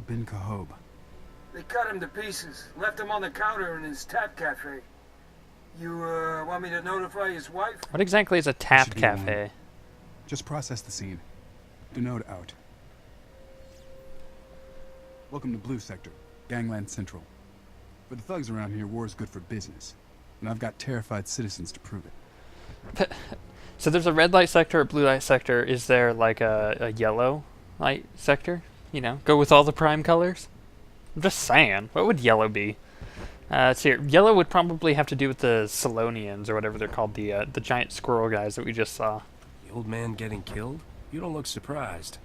Bin Cahob? They cut him to pieces, left him on the counter in his tap cafe. You, want me to notify his wife? What exactly is a tap cafe? Just process the scene. Denote out. Welcome to Blue Sector, Gangland Central. For the thugs around here, war is good for business. And I've got terrified citizens to prove it. So there's a red light sector, a blue light sector. Is there like a yellow light sector? You know, go with all the prime colors? I'm just saying. What would yellow be? Let's see here. Yellow would probably have to do with the Salonians, or whatever they're called, the giant squirrel guys that we just saw. The old man getting killed? You don't look surprised.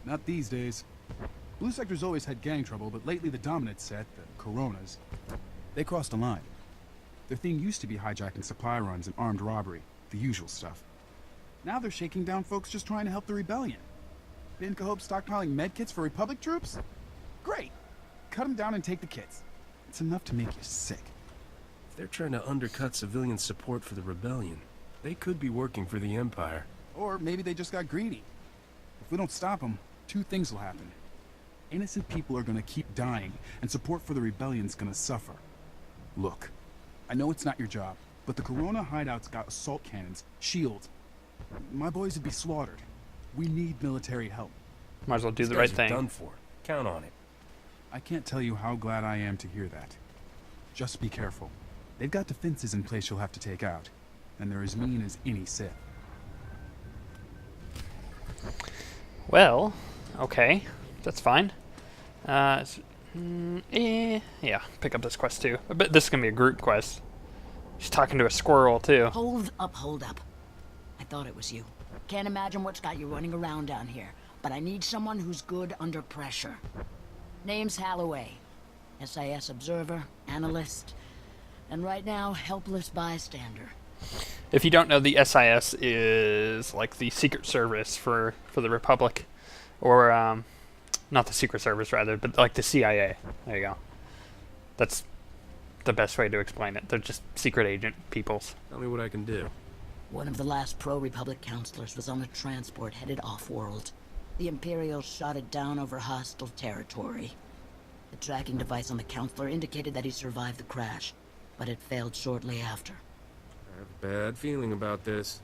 Not these days. Blue Sector's always had gang trouble, but lately the dominant set, the Coronas, they crossed a line. Their thing used to be hijacking supply runs and armed robbery, the usual stuff. Now they're shaking down folks just trying to help the rebellion. Bin Cahob stockpiling medkits for Republic troops? Great! Cut them down and take the kits. It's enough to make you sick. If they're trying to undercut civilian support for the rebellion, they could be working for the Empire. Or maybe they just got greedy. If we don't stop them, two things will happen. Innocent people are gonna keep dying, and support for the rebellion's gonna suffer. Look, I know it's not your job, but the Corona hideout's got assault cannons, shields. My boys would be slaughtered. We need military help. Might as well do These the guys right are thing. done for. Count on it. I can't tell you how glad I am to hear that. Just be careful. They've got defenses in place you'll have to take out, and they're as mean as any Sith. Well, okay, that's fine. Yeah, pick up this quest too. I bet this is gonna be a group quest. She's talking to a squirrel too. Hold up. I thought it was you. Can't imagine what's got you running around down here, but I need someone who's good under pressure. Name's Holloway. SIS observer, analyst, and right now, helpless bystander. If you don't know, the SIS is like the Secret Service for the Republic, or not the Secret Service rather, but like the CIA. There you go. That's the best way to explain it. They're just secret agent peoples. Tell me what I can do. One of the last pro-Republic counselors was on a transport headed off-world. The Imperials shot it down over hostile territory. The tracking device on the counselor indicated that he survived the crash, but it failed shortly after. I have a bad feeling about this.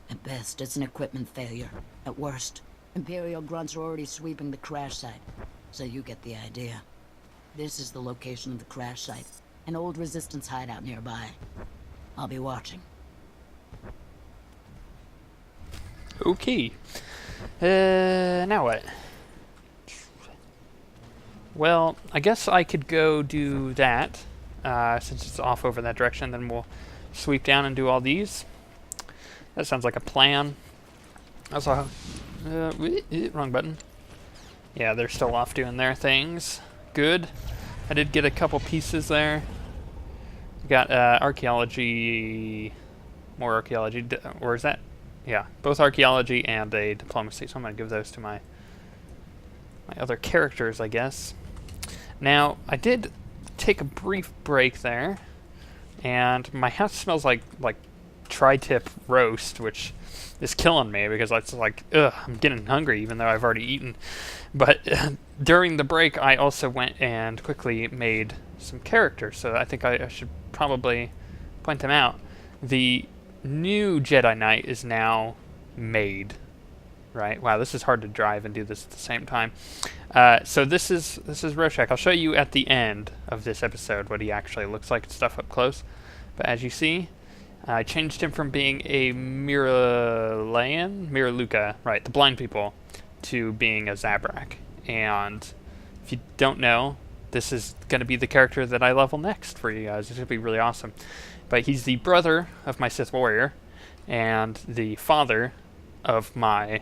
At best, it's an equipment failure. At worst, Imperial grunts are already sweeping the crash site, so you get the idea. This is the location of the crash site, an old Resistance hideout nearby. I'll be watching. Okay. Now what? Well, I guess I could go do that, since it's off over that direction, then we'll sweep down and do all these. That sounds like a plan. Also, wrong button. Yeah, they're still off doing their things. Good. I did get a couple pieces there. Got archaeology, more archaeology, or is that? Yeah, both archaeology and a diplomacy, so I'm going to give those to my other characters, I guess. Now, I did take a brief break there, and my house smells like tri-tip roast, which is killing me because it's like, ugh, I'm getting hungry even though I've already eaten. But during the break, I also went and quickly made some characters, so I think I should probably point them out. The new Jedi Knight is now made, right? Wow, this is hard to drive and do this at the same time. So this is Rorschach. I'll show you at the end of this episode what he actually looks like and stuff up close. But as you see, I changed him from being a Miraluka, right, the blind people, to being a Zabrak. And if you don't know, this is going to be the character that I level next for you guys. It's going to be really awesome. But he's the brother of my Sith warrior, and the father of my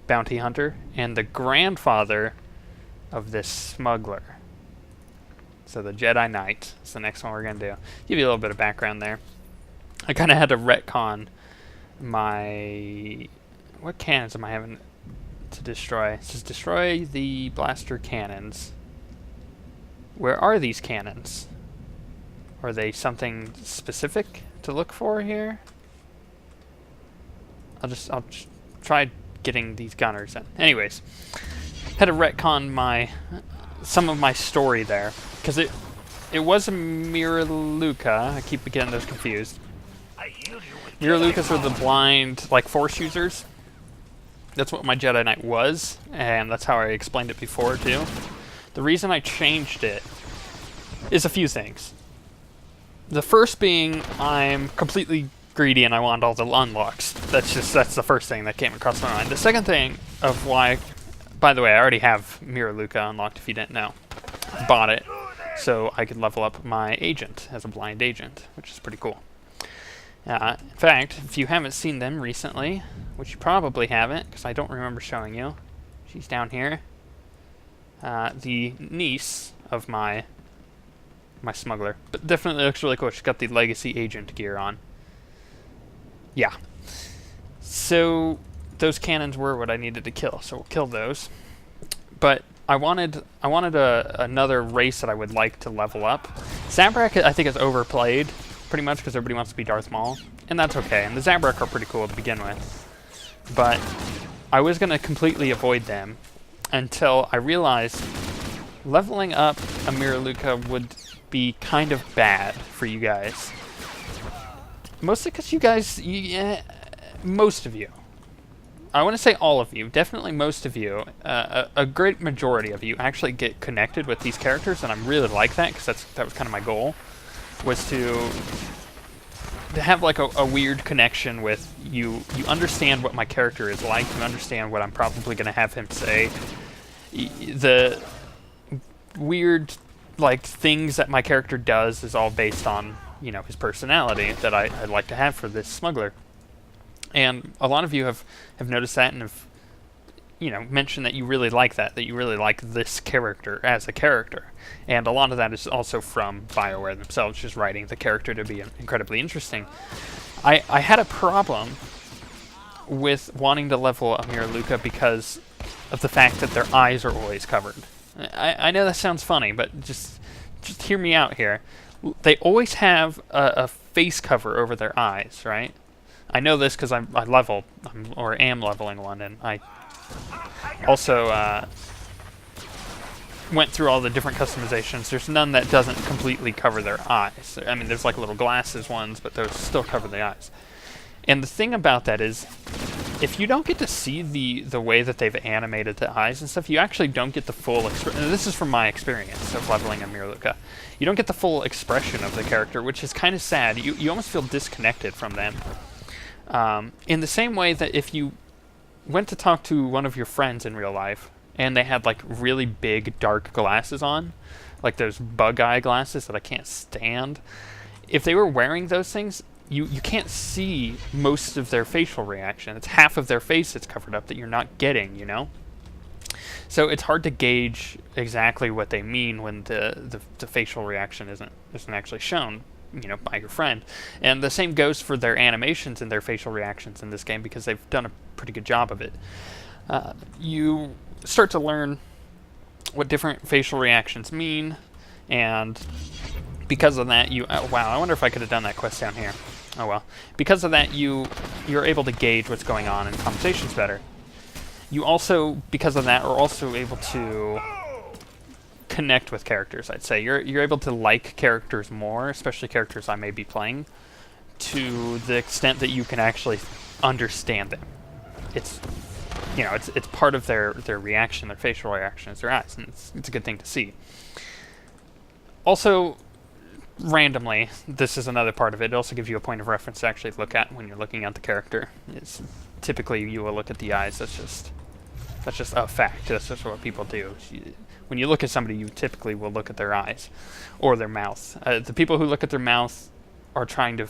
bounty hunter, and the grandfather of this smuggler. So the Jedi Knight is the next one we're going to do. Give you a little bit of background there. I kind of had to retcon my... What cannons am I having to destroy? It says destroy the blaster cannons. Where are these cannons? Are they something specific to look for here? I'll just try getting these gunners in. Anyways, had to retcon my some of my story there, because it was a Miraluka. I keep getting those confused. Miralukas are the blind, like, force users. That's what my Jedi Knight was, and that's how I explained it before, too. The reason I changed it is a few things. The first being, I'm completely greedy and I want all the unlocks. That's the first thing that came across my mind. The second thing of why, by the way, I already have Miraluka unlocked if you didn't know. Bought it so I could level up my agent as a blind agent, which is pretty cool. In fact, if you haven't seen them recently, which you probably haven't, because I don't remember showing you, she's down here. The niece of my smuggler, but definitely looks really cool. She's got the legacy agent gear on. Yeah. So those cannons were what I needed to kill, so we'll kill those. But I wanted another race that I would like to level up. Zabrak, I think, is overplayed pretty much because everybody wants to be Darth Maul, and that's okay. And the Zabrak are pretty cool to begin with, but I was going to completely avoid them until I realized leveling up a Miraluka would be kind of bad for you guys. Mostly because you guys, most of you, I want to say all of you, definitely most of you, a great majority of you actually get connected with these characters, and I really like that because that was kind of my goal, was to have like a weird connection with you. You understand what my character is like, you understand what I'm probably going to have him say, the weird like things that my character does is all based on, you know, his personality that I'd like to have for this smuggler. And a lot of you have noticed that and have, you know, mentioned that you really like that you really like this character as a character. And a lot of that is also from BioWare themselves, just writing the character to be incredibly interesting. I had a problem with wanting to level a Miraluka because of the fact that their eyes are always covered. I know that sounds funny, but just hear me out here. They always have a face cover over their eyes, right? I know this because I am leveling one, and I also went through all the different customizations. There's none that doesn't completely cover their eyes. I mean, there's like little glasses ones, but those still cover the eyes. And the thing about that is, if you don't get to see the way that they've animated the eyes and stuff, you actually don't get the full expression. This is from my experience of leveling a Miraluka. You don't get the full expression of the character, which is kind of sad. You almost feel disconnected from them. In the same way that if you went to talk to one of your friends in real life, and they had like really big dark glasses on, like those bug eye glasses that I can't stand, if they were wearing those things, you can't see most of their facial reaction. It's half of their face that's covered up that you're not getting, you know? So it's hard to gauge exactly what they mean when the facial reaction isn't actually shown, you know, by your friend. And the same goes for their animations and their facial reactions in this game, because they've done a pretty good job of it. You start to learn what different facial reactions mean, and because of that, wow, I wonder if I could have done that quest down here. Oh well. Because of that, you're able to gauge what's going on in conversations better. You also, because of that, are also able to connect with characters, I'd say. You're able to like characters more, especially characters I may be playing, to the extent that you can actually understand them. It's, you know, it's part of their reaction, their facial reactions, their eyes, and it's a good thing to see. Also, randomly, this is another part of it. It also gives you a point of reference to actually look at when you're looking at the character. It's typically you will look at the eyes. That's just a fact. That's just what people do. When you look at somebody, you typically will look at their eyes or their mouth. The people who look at their mouth are trying to.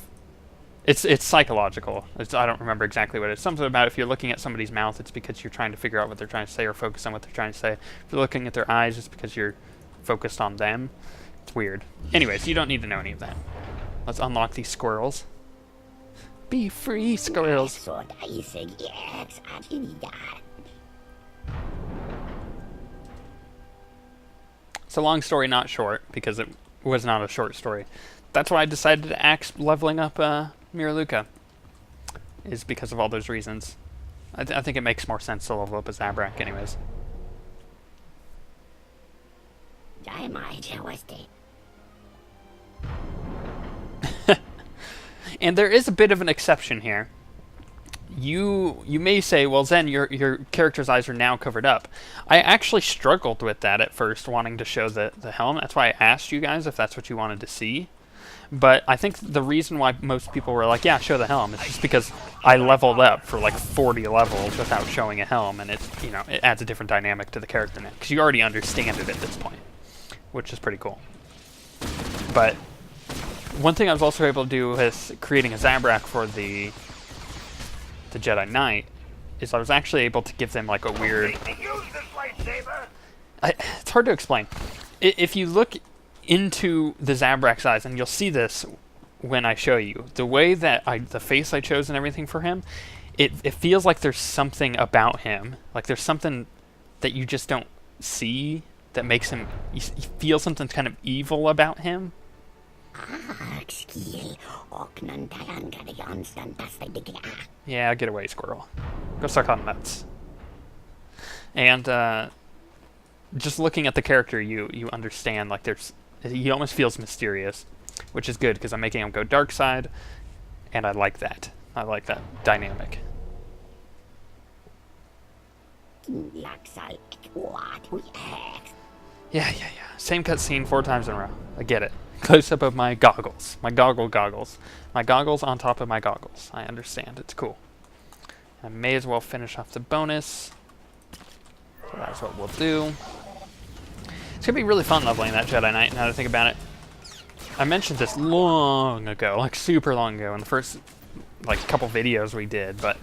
It's psychological. I don't remember exactly what it is. Something about if you're looking at somebody's mouth, it's because you're trying to figure out what they're trying to say or focus on what they're trying to say. If you're looking at their eyes, it's because you're focused on them. It's weird. Anyways, you don't need to know any of that. Let's unlock these squirrels. Be free, squirrels. It's a long story, not short, because it was not a short story. That's why I decided to axe leveling up Miraluka, is because of all those reasons. I think it makes more sense to level up a Zabrak anyways. And there is a bit of an exception here. You may say, well, Zen, your character's eyes are now covered up. I actually struggled with that at first, wanting to show the helm. That's why I asked you guys if that's what you wanted to see. But I think the reason why most people were like, yeah, show the helm, is just because I leveled up for like 40 levels without showing a helm, and it adds a different dynamic to the character now, because you already understand it at this point, which is pretty cool. But one thing I was also able to do with creating a Zabrak for the Jedi Knight is I was actually able to give them like a weird... It's hard to explain. If you look into the Zabrak's eyes, and you'll see this when I show you, the way that the face I chose and everything for him, it feels like there's something about him, like there's something that you just don't see that makes him, you feel something kind of evil about him. Yeah, get away, squirrel. Go suck on nuts. And just looking at the character, you understand, like he almost feels mysterious, which is good because I'm making him go dark side, and I like that. I like that dynamic. Yeah. Same cutscene 4 times in a row. I get it. Close up of my goggles. My goggles. My goggles on top of my goggles. I understand. It's cool. I may as well finish off the bonus. So that's what we'll do. It's going to be really fun leveling that Jedi Knight, now that I think about it. I mentioned this long ago, like super long ago, in the first like couple videos we did, but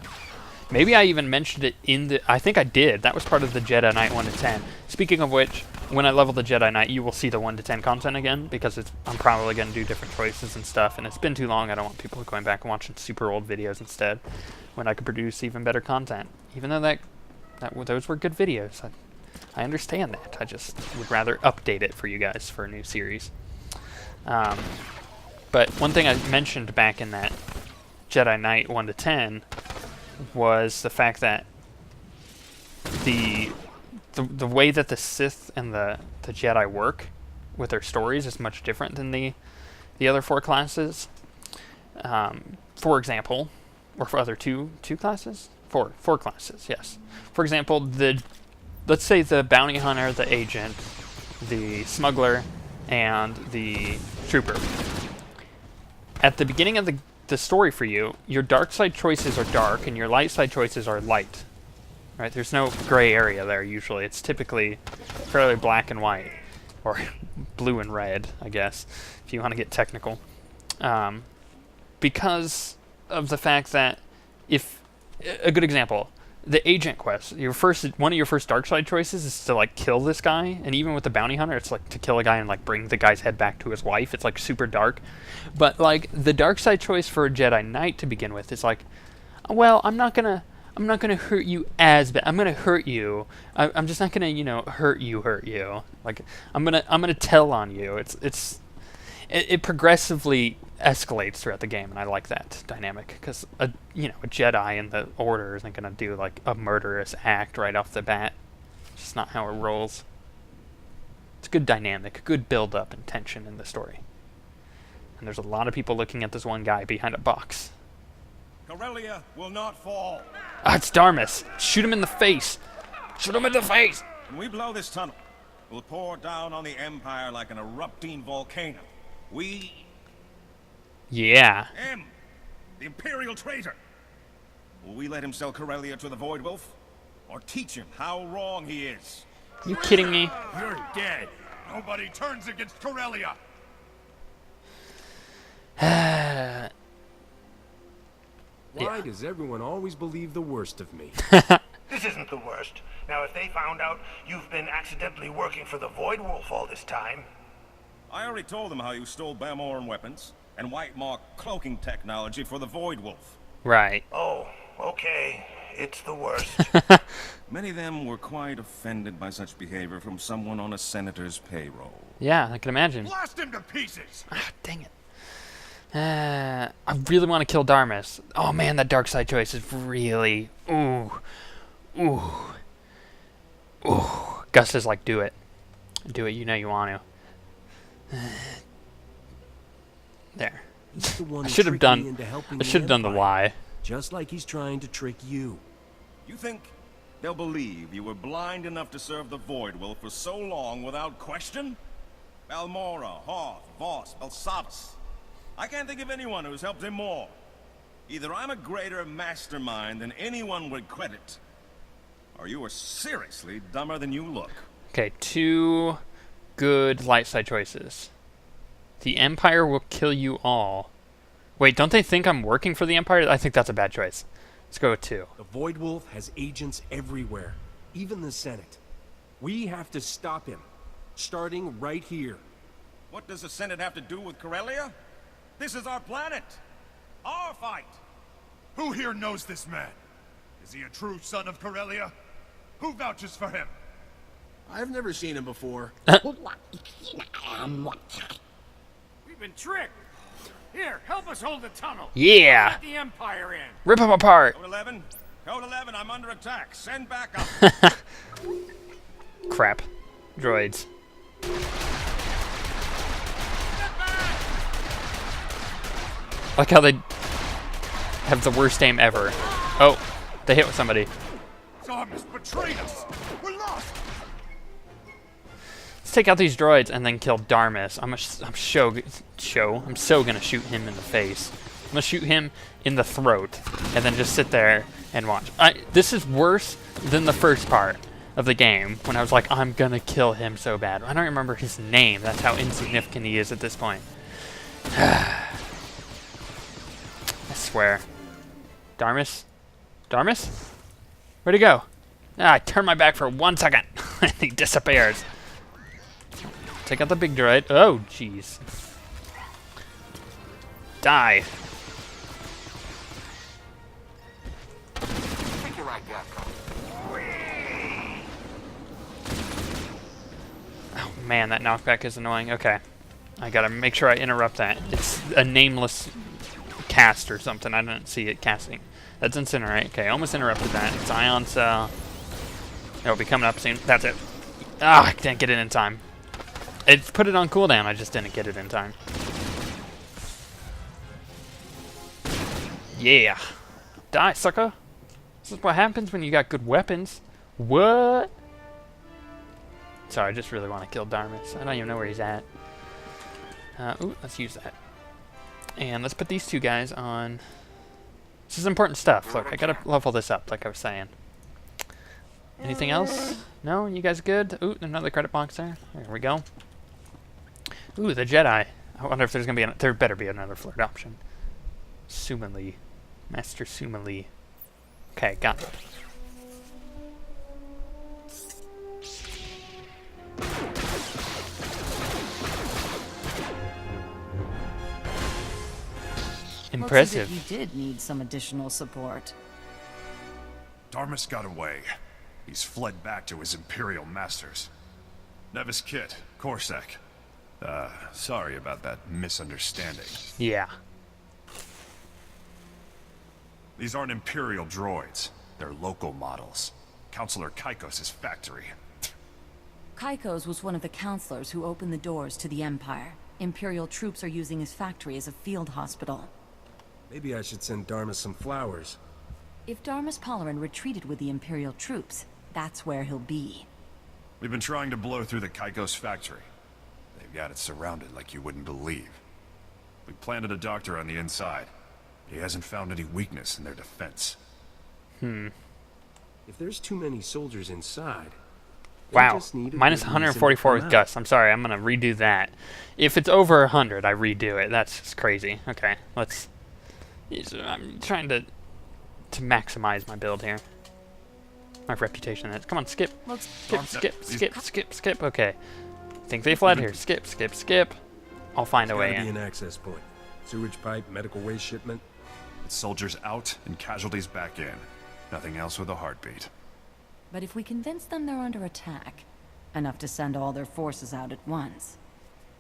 maybe I even mentioned it in the... I think I did. That was part of the Jedi Knight 1 to 10. Speaking of which, when I level the Jedi Knight, you will see the 1 to 10 content again, because I'm probably going to do different choices and stuff, and it's been too long. I don't want people going back and watching super old videos instead, when I could produce even better content. Even though those were good videos. I understand that. I just would rather update it for you guys for a new series. But one thing I mentioned back in that Jedi Knight 1 to 10 was the fact that the way that the Sith and the Jedi work with their stories is much different than the other 4 classes. For example, or for other two classes? 4 classes, yes. For example, let's say the bounty hunter, the agent, the smuggler, and the trooper. At the beginning of the story for you, your dark side choices are dark, and your light side choices are light. Right? There's no gray area there usually. It's typically fairly black and white, or blue and red, I guess, if you want to get technical. Because of the fact that a good example, the agent quest, one of your first dark side choices is to like kill this guy, and even with the bounty hunter, it's like to kill a guy and like bring the guy's head back to his wife. It's like super dark. But like the dark side choice for a Jedi Knight to begin with is like, well, I'm not gonna hurt you as bad. I'm gonna hurt you. I'm just not gonna, hurt you. Like I'm gonna tell on you. It progressively escalates throughout the game, and I like that dynamic because a Jedi in the Order isn't gonna do like a murderous act right off the bat. It's just not how it rolls. It's a good dynamic, good build up and tension in the story. And there's a lot of people looking at this one guy behind a box. Corellia will not fall. It's Darmus. Shoot him in the face. Shoot him in the face. When we blow this tunnel, we'll pour down on the Empire like an erupting volcano. Yeah. The Imperial traitor. Will we let him sell Corellia to the Void Wolf? Or teach him how wrong he is? You kidding me? You're dead. Nobody turns against Corellia. Why does everyone always believe the worst of me? This isn't the worst. Now, if they found out you've been accidentally working for the Void Wolf all this time... I already told them how you stole Bamoran weapons and White Mark cloaking technology for the Void Wolf. Right. Oh, okay. It's the worst. Many of them were quite offended by such behavior from someone on a senator's payroll. Yeah, I can imagine. Blast him to pieces! Ah, dang it. I really want to kill Darmus. Oh man, that dark side choice is really... Ooh. Gus is like, do it. Do it, you know you want to. There. He's the one I who should have tricked me done. into helping I should have done the Empire, why. just like he's trying to trick you. You think they'll believe you were blind enough to serve the Voidwolf for so long without question? Balmora, Hoth, Voss, Belsabas. I can't think of anyone who's helped him more. Either I'm a greater mastermind than anyone would credit, or you are seriously dumber than you look. Okay, 2 good light side choices. The Empire will kill you all. Wait, don't they think I'm working for the Empire? I think that's a bad choice. Let's go with 2. The Voidwolf has agents everywhere, even the Senate. We have to stop him, starting right here. What does the Senate have to do with Corellia? This is our planet. Our fight. Who here knows this man? Is he a true son of Corellia? Who vouches for him? I've never seen him before. We've been tricked. Here, help us hold the tunnel. Yeah! Let the Empire in. Rip them apart! Code 11. Code 11, I'm under attack. Send backup. Crap. Droids. I like how they have the worst aim ever. Oh, they hit with somebody. Darmus betrayed us. We're lost. Let's take out these droids and then kill Darmus. I'm so gonna shoot him in the face. I'm gonna shoot him in the throat and then just sit there and watch. This is worse than the first part of the game when I was like, I'm gonna kill him so bad. I don't remember his name. That's how insignificant he is at this point. I swear. Darmus? Darmus? Where'd he go? I turned my back for 1 second and he disappears. Take out the big droid. Oh, jeez. Die. Oh man, that knockback is annoying. Okay. I gotta make sure I interrupt that. It's a nameless cast or something. I didn't see it casting. That's Incinerate. Okay, almost interrupted that. It's Ion Cell. It'll be coming up soon. That's it. Ah, I didn't get it in time. It put it on cooldown. I just didn't get it in time. Yeah. Die, sucker. This is what happens when you got good weapons. What? Sorry, I just really want to kill Darmus. I don't even know where he's at. Ooh, let's use that. And let's put these 2 guys on. This is important stuff. Look, I gotta level this up, like I was saying. Anything else? No? You guys good? Ooh, another credit box there. There we go. Ooh, the Jedi. I wonder if there's gonna be there better be another flirt option. Sumali. Master Sumali. Okay, got it. Impressive. Looks as if you did need some additional support. Darmus got away. He's fled back to his Imperial masters. Nevis Kit, Corsac. Sorry about that misunderstanding. Yeah. These aren't Imperial droids. They're local models. Counselor Kaikos' factory. Kaikos was one of the counselors who opened the doors to the Empire. Imperial troops are using his factory as a field hospital. Maybe I should send Darmus some flowers. If Darmus Palarin retreated with the Imperial troops, that's where he'll be. We've been trying to blow through the Kaikos factory. They've got it surrounded like you wouldn't believe. We planted a doctor on the inside. He hasn't found any weakness in their defense. If there's too many soldiers inside... Wow. Minus 144 with Gus. I'm sorry, I'm gonna redo that. If it's over 100, I redo it. That's just crazy. Okay, let's... I'm trying to maximize my build here. My reputation is. Come on, skip. Skip. Okay. Think they fled here. Skip. I'll find a way There's gotta in. be an access point. Sewage pipe, medical waste shipment. It's soldiers out and casualties back in. Nothing else with a heartbeat. But if we convince them they're under attack, enough to send all their forces out at once.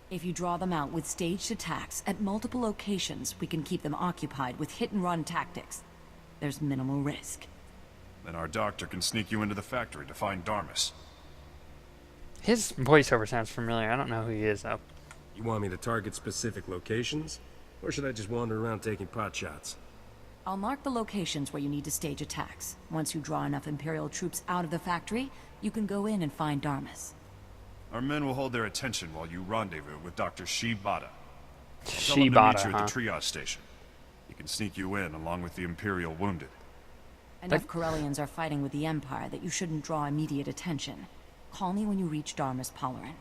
If you draw them out with staged attacks at multiple locations, we can keep them occupied with hit-and-run tactics. There's minimal risk. Then our doctor can sneak you into the factory to find Darmus. His voiceover sounds familiar. I don't know who he is, though. You want me to target specific locations? Or should I just wander around taking pot shots? I'll mark the locations where you need to stage attacks. Once you draw enough Imperial troops out of the factory, you can go in and find Darmus. Our men will hold their attention while you rendezvous with Dr. Shibata. Tell him to Shibata, meet you huh? at the triage station. He can sneak you in along with the Imperial wounded. Enough Corellians are fighting with the Empire that you shouldn't draw immediate attention. Call me when you reach Darmus Polarin.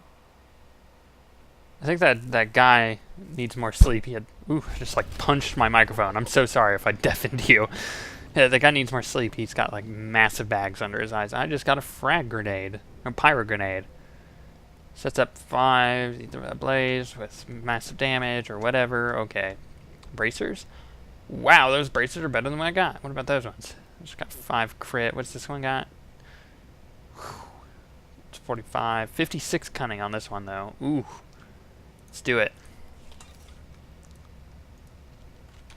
I think that guy needs more sleep. He had, just like punched my microphone. I'm so sorry if I deafened you. Yeah, the guy needs more sleep. He's got like massive bags under his eyes. I just got a frag grenade, a pyro grenade. Sets up 5, either a blaze with massive damage or whatever. Okay, bracers. Wow, those bracers are better than what I got. What about those ones? I just got 5 crit. What's this one got? It's 45, 56 cunning on this one though. Ooh. Let's do it.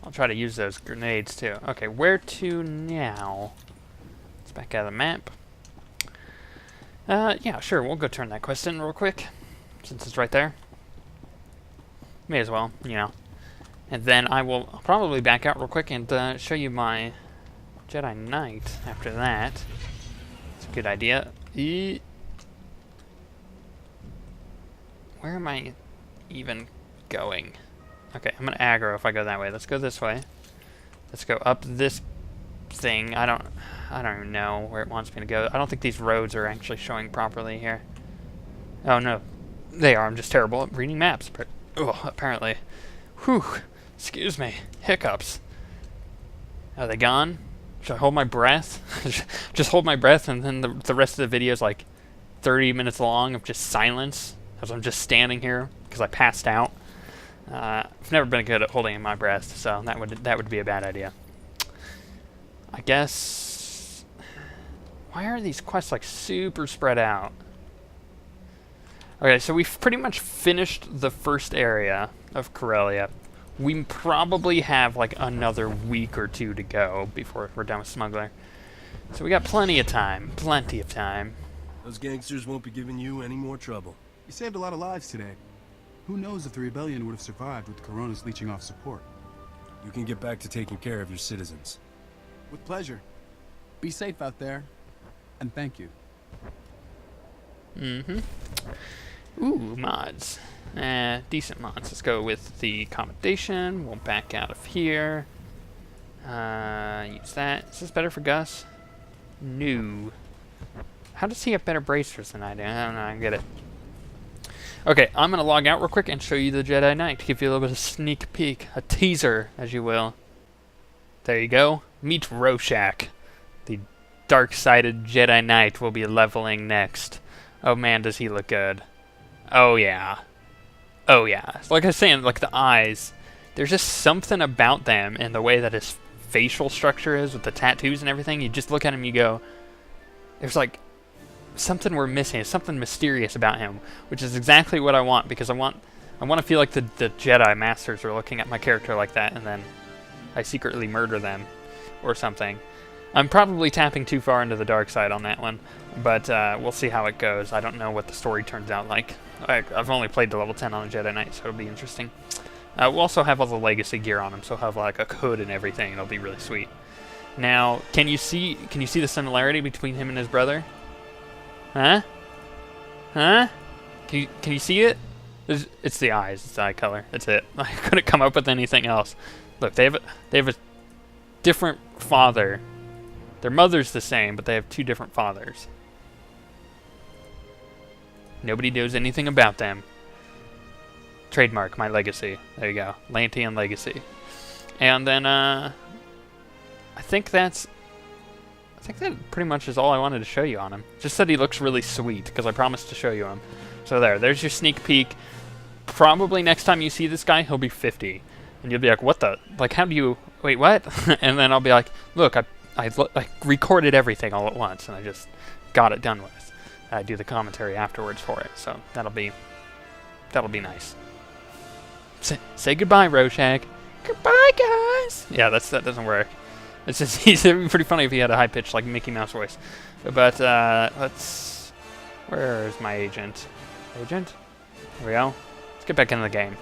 I'll try to use those grenades too. Okay, where to now? Let's back out of the map. Yeah, sure, we'll go turn that quest in real quick, since it's right there. May as well, you know. And then I'll probably back out real quick and show you my Jedi Knight after that. It's a good idea. Where am I even going? Okay, I'm gonna aggro if I go that way. Let's go this way. Let's go up this thing. I don't even know where it wants me to go. I don't think these roads are actually showing properly here. Oh no, they are. I'm just terrible at reading maps. Apparently. Whew. Excuse me. Hiccups. Are they gone? Should I hold my breath? Just hold my breath, and then the rest of the video is like 30 minutes long of just silence as I'm just standing here because I passed out. I've never been good at holding my breath, so that would be a bad idea. I guess. Why are these quests like super spread out? Okay, so we've pretty much finished the first area of Corellia. We probably have like another week or 2 to go before we're done with Smuggler. So we got plenty of time. Plenty of time. Those gangsters won't be giving you any more trouble. You saved a lot of lives today. Who knows if the rebellion would have survived with the Coronas leeching off support. You can get back to taking care of your citizens. With pleasure. Be safe out there. And thank you. Mm-hmm. Ooh, mods. Decent mods. Let's go with the accommodation. We'll back out of here. Use that. Is this better for Gus? No. How does he have better bracers than I do? I don't know. I get it. Okay, I'm going to log out real quick and show you the Jedi Knight to give you a little bit of sneak peek. A teaser, as you will. There you go. Meet Rorschach. The dark-sided Jedi Knight will be leveling next. Oh man, does he look good. Oh yeah. Oh yeah. Like I was saying, like the eyes. There's just something about them and the way that his facial structure is with the tattoos and everything. You just look at him, you go, there's like something we're missing. There's something mysterious about him, which is exactly what I want, because I want to feel like the Jedi Masters are looking at my character like that, and then I secretly murder them or something. I'm probably tapping too far into the dark side on that one, but we'll see how it goes. I don't know what the story turns out like. I've only played to level 10 on a Jedi Knight, so it'll be interesting. We'll also have all the legacy gear on him, so he'll have like a hood and everything. It'll be really sweet. Now, can you see the similarity between him and his brother? Huh? Huh? Can you see it? It's the eyes. It's the eye color. That's it. I couldn't come up with anything else. Look, they have a different father. Their mother's the same, but they have 2 different fathers. Nobody knows anything about them. Trademark my legacy. There you go. Lantean legacy. And then I think that pretty much is all I wanted to show you on him. Just that he looks really sweet, because I promised to show you him. So there's your sneak peek. Probably next time you see this guy, he'll be 50. And you'll be like, what the? Like, how do you... Wait, what? And then I'll be like, look, I recorded everything all at once, and I just got it done with. I do the commentary afterwards for it, so that'll be nice. Say goodbye, Rorschach. Goodbye, guys. Yeah, that doesn't work. It's just it'd be pretty funny if he had a high pitched like Mickey Mouse voice. But let's Where is my agent? Agent? There we go. Let's get back into the game.